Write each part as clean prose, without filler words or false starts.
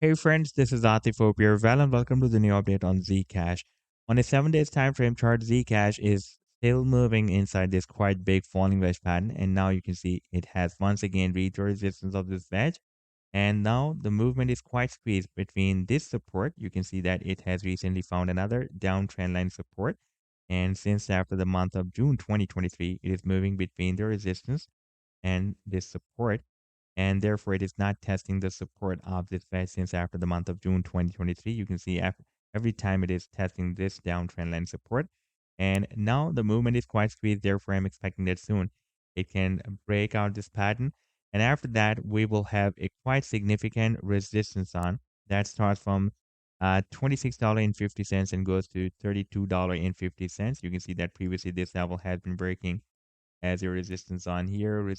Hey friends, this is Atif here. Well, and welcome to the new update on Zcash. On a 7 days time frame chart, Zcash is still moving inside this quite big falling wedge pattern, and now you can see it has once again reached the resistance of this wedge, and now the movement is quite squeezed between this support. You can see that it has recently found another downtrend line support, and since after the month of June 2023, it is moving between the resistance and this support, and therefore it is not testing the support of this wedge since after the month of June 2023. You can see every time it is testing this downtrend line support, and now the movement is quite squeezed. Therefore, I'm expecting that soon it can break out this pattern, and after that we will have a quite significant resistance on that starts from $26.50 and goes to $32.50. You can see that previously this level has been breaking as a resistance on here,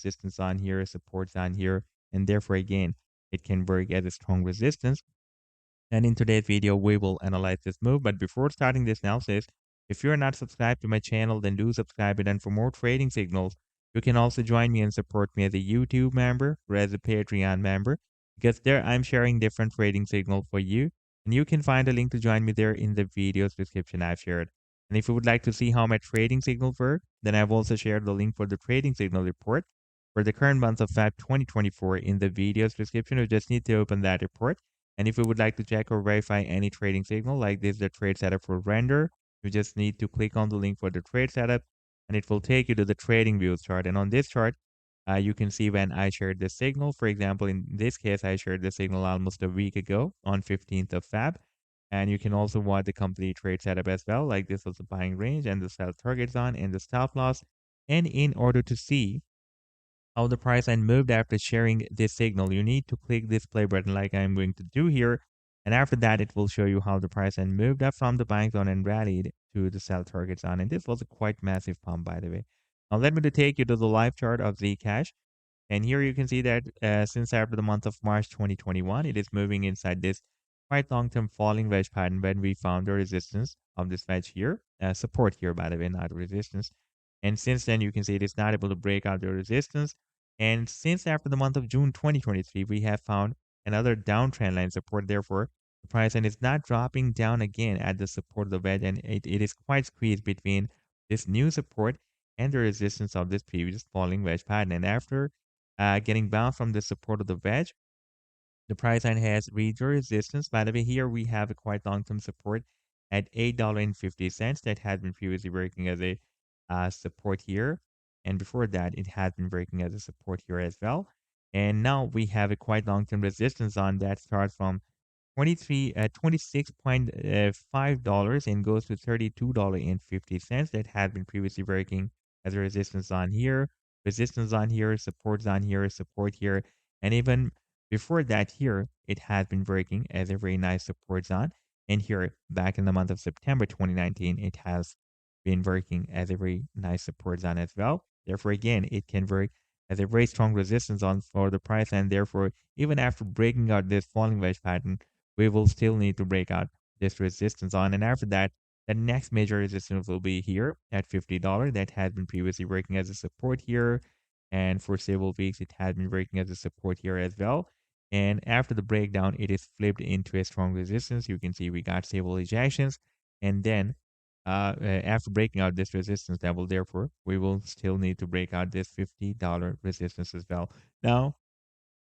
supports on here, and therefore again, it can work as a strong resistance. And in today's video, we will analyze this move. But before starting this analysis, if you're not subscribed to my channel, then do subscribe it. And for more trading signals, you can also join me and support me as a YouTube member or as a Patreon member, because there I'm sharing different trading signals for you. And you can find a link to join me there in the video's description I've shared. And if you would like to see how my trading signals work, then I've also shared the link for the trading signal report for the current month of Feb 2024 in the video's description. You just need to open that report. And if you would like to check or verify any trading signal, like this, the trade setup for render, you just need to click on the link for the trade setup, and it will take you to the trading view chart. And on this chart, you can see when I shared the signal. For example, in this case, I shared the signal almost a week ago on 15th of Feb. And you can also watch the complete trade setup as well. Like this was the buying range and the sell target zone and the stop loss. And in order to see how the price line moved after sharing this signal, you need to click this play button like I'm going to do here. And after that, it will show you how the price line moved up from the buying zone and rallied to the sell target zone. And this was a quite massive pump, by the way. Now, let me to take you to the live chart of Zcash. And here you can see that since after the month of March 2021, it is moving inside this quite long-term falling wedge pattern when we found the resistance of this wedge here, support here, by the way, not resistance. And since then, you can see it is not able to break out the resistance. And since after the month of June 2023, we have found another downtrend line support. Therefore, the price line is not dropping down again at the support of the wedge, and it is quite squeezed between this new support and the resistance of this previous falling wedge pattern. And after getting bounced from the support of the wedge, the price line has reached the resistance. By the way, here we have a quite long-term support at $8.50 that had been previously working as a support here. And before that, it had been breaking as a support here as well. And now we have a quite long-term resistance on that starts from $26.5 and goes to $32.50 that had been previously working as a resistance on here, support here, and even before that here, it has been working as a very nice support zone. And here, back in the month of September 2019, it has been working as a very nice support zone as well. Therefore, again, it can work as a very strong resistance on for the price. And therefore, even after breaking out this falling wedge pattern, we will still need to break out this resistance on. And after that, the next major resistance will be here at $50. That has been previously working as a support here. And for several weeks, it has been working as a support here as well. And after the breakdown, it is flipped into a strong resistance. You can see we got stable ejections. And then after breaking out this resistance level, therefore, we will still need to break out this $50 resistance as well. Now,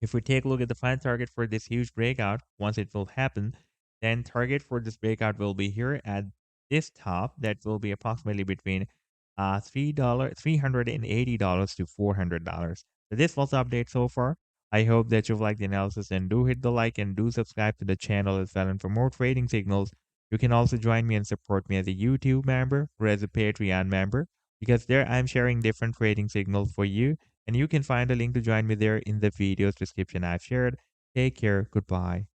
if we take a look at the final target for this huge breakout, once it will happen, then target for this breakout will be here at this top. That will be approximately between $380 to $400. So this was the update so far. I hope that you've liked the analysis, and do hit the like and do subscribe to the channel as well. And for more trading signals, you can also join me and support me as a YouTube member or as a Patreon member, because there I'm sharing different trading signals for you, and you can find a link to join me there in the video's description I've shared. Take care. Goodbye.